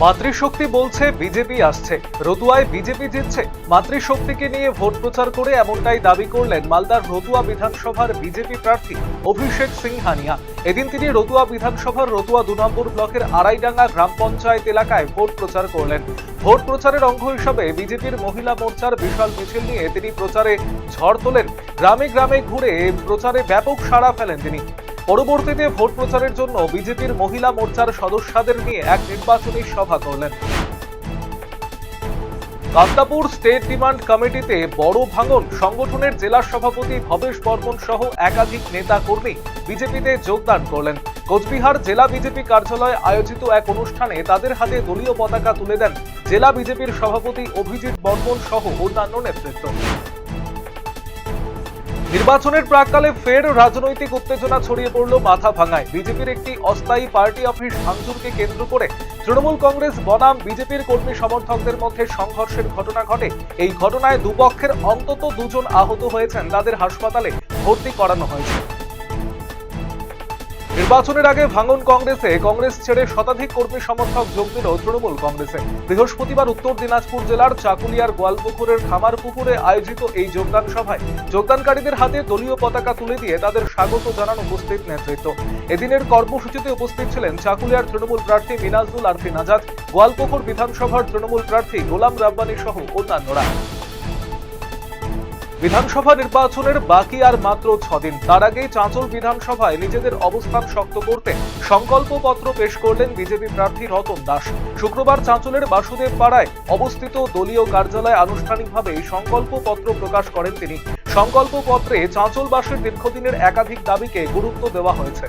মাতৃশক্তি বলছে বিজেপি আসছে, রতুয়ায় বিজেপি জিতছে। মাতৃশক্তিকে নিয়ে ভোট প্রচার করে এমনটাই দাবি করলেন মালদার রতুয়া বিধানসভার বিজেপি প্রার্থী অভিষেক সিংহানিয়া। এদিন তিনি রতুয়া বিধানসভার রতুয়া 2 নম্বর ব্লকের আড়াইডাঙ্গা গ্রাম পঞ্চায়েত এলাকায় ভোট প্রচার করলেন। ভোট প্রচারের অঙ্গ হিসাবে বিজেপির মহিলা মোর্চার বিশাল মিছিল নিয়ে তিনি প্রচারে ঝড় তোলেন। গ্রামে গ্রামে ঘুরে প্রচারে ব্যাপক সাড়া ফেলেন তিনি। পরবর্তীতে ভোট প্রচারের জন্য বিজেপির মহিলা মোর্চার সদস্যদের নিয়ে এক নির্বাচনী সভা করলেন। কামতাপুর স্টেট ডিমান্ড কমিটিতে বড় ভাঙন, সংগঠনের জেলা সভাপতি ভবেশ বর্মন সহ একাধিক নেতা কর্মী বিজেপিতে যোগদান করলেন। কোচবিহার জেলা বিজেপি কার্যালয়ে আয়োজিত এক অনুষ্ঠানে তাদের হাতে দলীয় পতাকা তুলে দেন জেলা বিজেপির সভাপতি অভিজিৎ বর্মন সহ অন্যান্য নেতৃত্ব। নির্বাচনের প্রাককালে ফের রাজনৈতিক উত্তেজনা ছড়িয়ে পড়ল মাথা ভাঙায়। বিজেপির একটি অস্থায়ী পার্টি অফিস ভাঙচুরকে কেন্দ্র করে তৃণমূল কংগ্রেস বনাম বিজেপির কর্মী সমর্থকদের মধ্যে সংঘর্ষের ঘটনা ঘটে। এই ঘটনায় দুপক্ষের অন্তত 2 জন আহত হয়েছেন, তাদের হাসপাতালে ভর্তি করানো হয়েছে। নির্বাচনের আগে ভাঙন কংগ্রেস ছেড়ে শতাধিক কর্মী সমর্থক যোগ দিল তৃণমূল কংগ্রেসে। বৃহস্পতিবার উত্তর দিনাজপুর জেলার চাকুলিয়ার গোয়ালপুকুরের খামারপুকুরে আয়োজিত এই যোগদান সভায় যোগদানকারীদের হাতে দলীয় পতাকা তুলে দিয়ে তাদের স্বাগত জানান উপস্থিত নেতৃত্ব। এদিনের কর্মসূচিতে উপস্থিত ছিলেন চাকুলিয়ার তৃণমূল প্রার্থী মিনাজুল আরফিন আজাদ, গোয়ালপুকুর বিধানসভার তৃণমূল প্রার্থী গোলাম রাব্বানী সহ অন্যান্যরা। বিধানসভা নির্বাচনের বাকি আর মাত্র 6 দিন। তার আগেই চাঁচল বিধানসভায় নিজেদের অবস্থান শক্ত করতে সংকল্পপত্র পেশ করলেন বিজেপি প্রার্থী রতন দাস। শুক্রবার চাঁচলের বাসুদেব পাড়ায় অবস্থিত দলীয় কার্যালয়ে আনুষ্ঠানিকভাবে সংকল্পপত্র প্রকাশ করেন তিনি। সংকল্পপত্রে চাঁচলবাসীর দীর্ঘদিনের একাধিক দাবিকে গুরুত্ব দেওয়া হয়েছে।